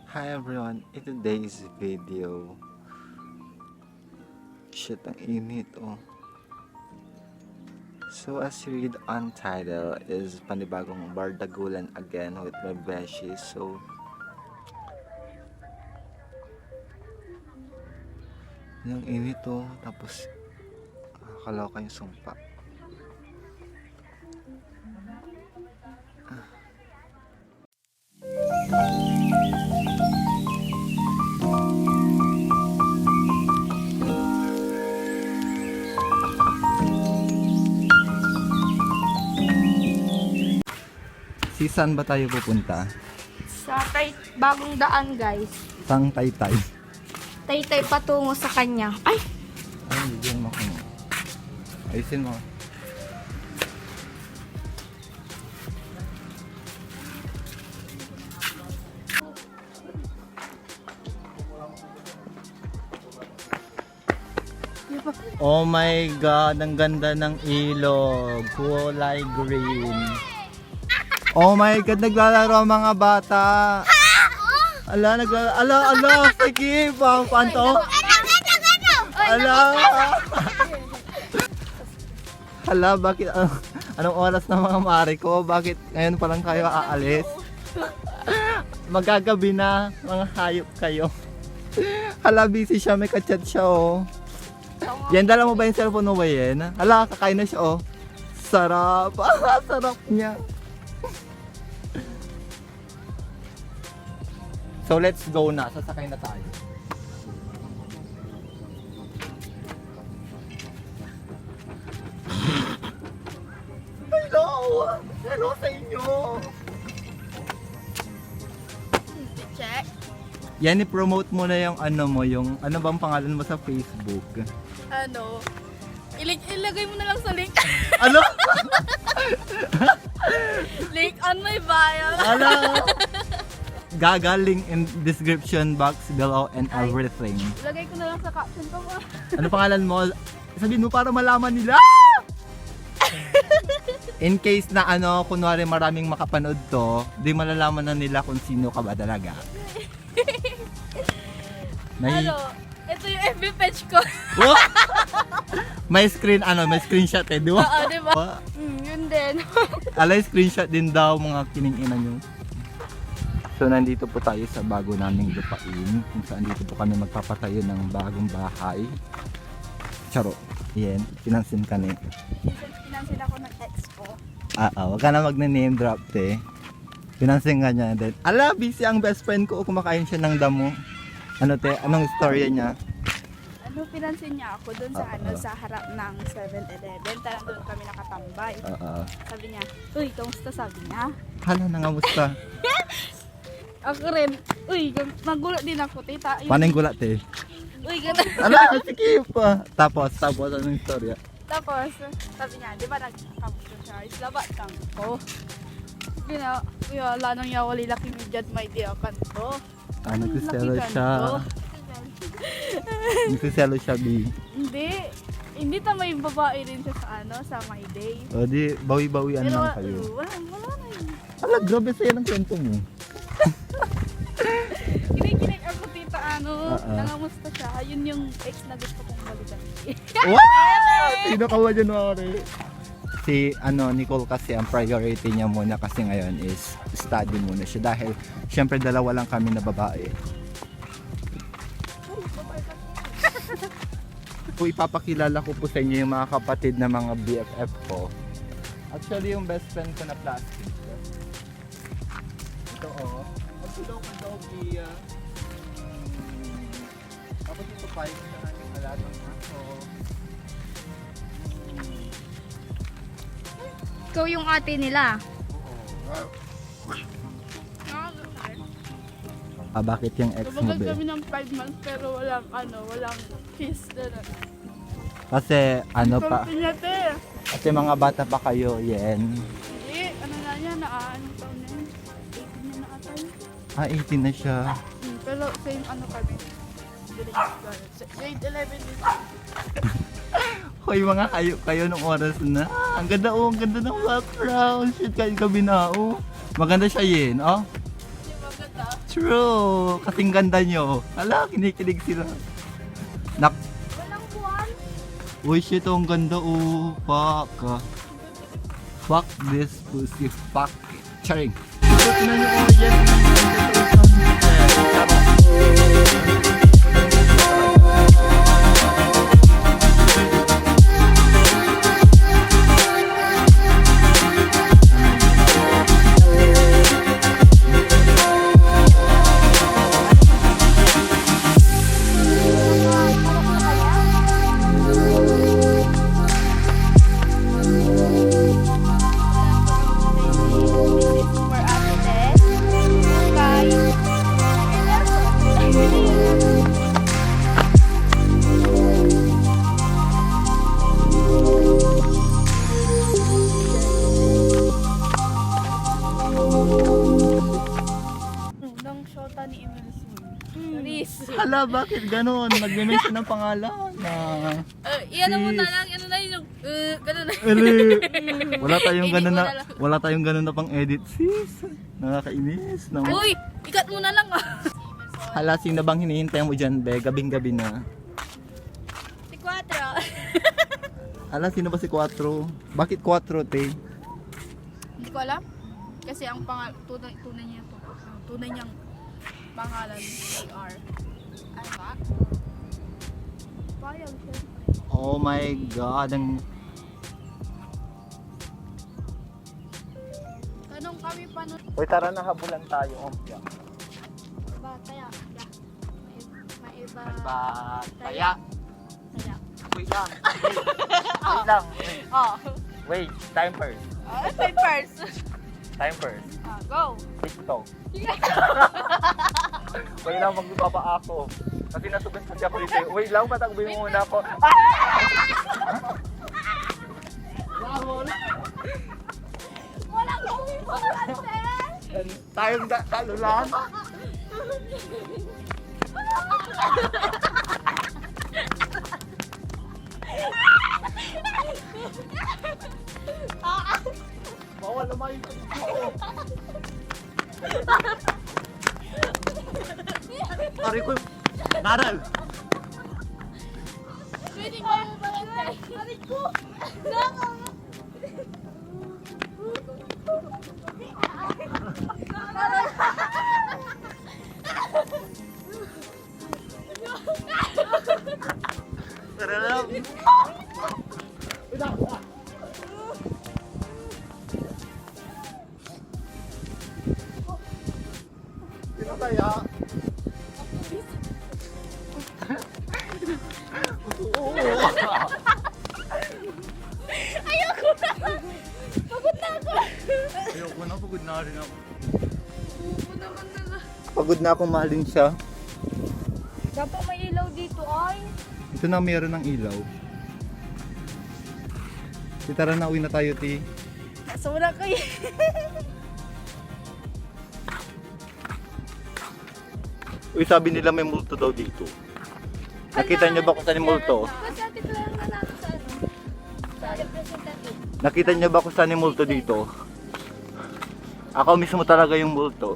Hi everyone, in today's video, shit ang init oh. So as you read on title is panibagong bardagulan again with my beshi. So yung init oh, tapos nakakaloka yung sumpa. Si saan ba tayo pupunta? Sa bagong daan, guys. Sang Taytay. Taytay patungo sa kanya. Ay! Ay, bigyan mo ko. Ayusin mo. Oh my God, ang ganda ng ilog. Kulay green. Oh my God, naglalaro ang mga bata. Ala, ala, sige, panto. Ala. Hala, bakit, anong oras na mga mare ko? Bakit ngayon pa lang kayo aalis? Magagabi na, mga hayop kayo. Hala, busy siya, may kachat siya oh. Yan, dala mo ba yung cellphone mo ba yan? Hala, kakain na siya oh. Sarap, sarap niya. So let's go na, sasakay na tayo. Hello! Hello sa inyo! Check. Yan, i-promote mo na yung ano mo, yung ano bang pangalan mo sa Facebook? Ano? Ilagay mo na lang sa link. Ano? Link on my bio. Ano? Gagaling in description box below and Ay. everything. Ilagay ko na lang sa caption ko. Ano pangalan mo? Sabihin mo para malaman nila. In case na ano, kunwari maraming makapanood to, di malalaman na nila kung sino ka ba talaga. May, Ano? Ito yung FB page ko. oh! May screen, ano, may screenshot eh, di ba? Oo, diba? Yun din. Alay, screenshot din daw mga kininginan nyo. So nandito po tayo sa bago naming lupain, kung saan dito po kami magpapatayo ng bagong bahay. Charo, yan, pinansin ka ni. Pinansin ako ng ex ko. Wag ka na mag-name drop te. Pinansin ka niya din. Ala, busy ang best friend ko, kumakain siya ng damo. Ano te, anong storya niya? Ano, pinansin niya ako dun sa sa harap ng 7-Eleven. Tarang doon kami nakatambay. Sabi niya, uy, kamusta, sabi niya. Hala, nangamusta. Ako rin, uy, nagulat din ako, tita. Paano yung gulat te? Uy, gano'n. Ala, sige pa. Tapos, anong storya? Tapos, sabi niya, di ba nagkamusta siya? Islabat kang ko. Gina, wala nang yawali laki midjad may diyakan to. Nagkiselo siya. Nagkiselo siya, B. Hindi ta may babae rin siya sa sa My Day. O di, bawi-bawian Pero lang kayo. wala na yun. Ala, grabe sa'yo ng kwento mo. Kinikinig ako tita nangamusta siya. Yun yung ex na gusto kong balikan. Wow! Sino ka ba dyan, Mare? Si Nicole kasi ang priority niya muna kasi ngayon is study muna siya dahil syempre dalawa lang kami na babae. So ipapakilala ko po sa inyo yung mga kapatid na mga BFF ko. Actually yung best friend ko na plastic. Ito oh. Magtulaw ka daw Pia. Tapos ito pa yung sa ating alagang aso. Ikaw yung ate nila. Bakit yung ex mo Tumagal be? kami ng 5 months pero walang kiss doon. Kasi pa? Pinyate. Kasi mga bata pa kayo, yen. Hindi, na niya, anong taon na yun? 18 na ata yun. 18 na siya. Pero same kami. Grade 11 din. Hoy, mga hayop kayo nung oras na. Ang ganda ang ganda ng background. Shit, kahit gabi na Maganda siya yen, oh. Hindi maganda. True! Kasing ganda nyo. Hala, kinikilig sila. Walang buwan. Uy, shit, ang ganda. Oh, fuck. Fuck this pussy. Fuck it. Charing. Ito na nyo, oh, yes. Nang shota ni Emily Smith. Riz. Hala, bakit ganon? Nag-mention ng pangalan na... Iyan mo na lang, ano na yung, gano'n na. Wala tayong Edit ganun mo na, na lang. wala tayong ganun na pang edit, sis. Nakakainis. No? Uy, ikat mo na lang Hala, sino bang hinihintay mo dyan, be? Gabing-gabi na. Si Quattro. Hala, sino ba si Quattro? Bakit Quattro, te? Hindi ko alam. Kasi ang tunay niyang pangalan AR. Ano ba? Payag siya. Oh my God, ang... Tanong kami pa nun. Uy, tara na, habulan tayo. Ompya. Ba, taya. Maiba. Taya. Taya. Wait lang. Wait lang. Oh. Wait, time first. Time first. Time first. Go. TikTok. Wait lang, magbaba ako. Kasi nasugan kasi ako dito. Wait lang, patakbo mo muna ako. Walang gawin mo kasi. Tayong talo lang. Bawal naman yung dito. Pari ko. Naral. Pwede ko mo ba ito? Arit ko. Nako. Tara lang. Sino kaya? Ayoko na. Pagod na ako. Ayoko na, pagod na rin ako. Pagod naman na. Pagod na akong mahalin siya. Dapat may ilaw dito ay. Ito na meron ng ilaw. Tara na, uwi na tayo, ti. Nasura ko eh. Uy, sabi nila may multo daw dito. Nakita niyo ba kung saan yung multo? Masati lang na natin sa ano. Sa representative. Nakita niyo ba kung saan yung multo dito? Ako mismo talaga yung multo.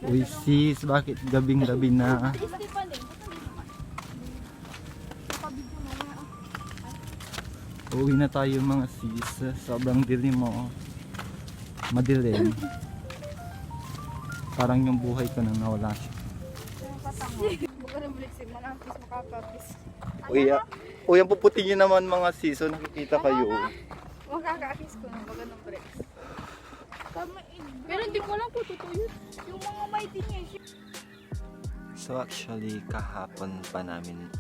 Uy sis, bakit gabing-gabi na? Stefan eh. Uwi na tayo mga sis. Sobrang dilim mo. Madilim. Parang yung buhay ko nang nawala siya. Bukan na buliksin, manapis, makakapis. Uy, ang puputi nyo naman mga sis. So nakikita kayo. Makakakis ko na baga ng breaks. Pero hindi ko lang po totoo yun. Yung mga mighty niya. So actually, kahapon pa namin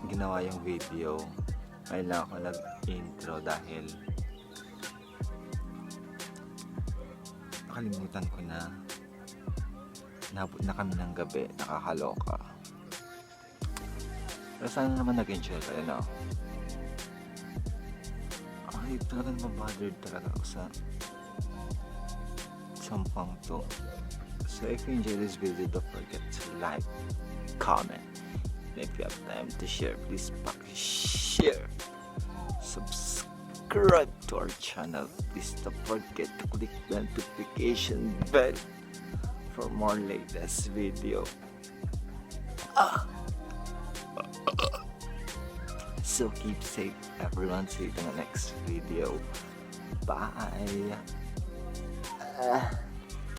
ginawa yung video. Ngayon lang ako nag-intro dahil nakalimutan ko na nabot na kami ng gabi, nakakaloka. Pero sana naman nag-enjoy kayo, no? Ay, talagang mabothered talaga ako sa sampang to. So if you enjoy this video, don't forget to like, comment, and if you have time to share, please share, subscribe. subscribe to our channel. Please don't forget to click the notification bell for more latest video. So keep safe everyone. See you in the next video. Bye.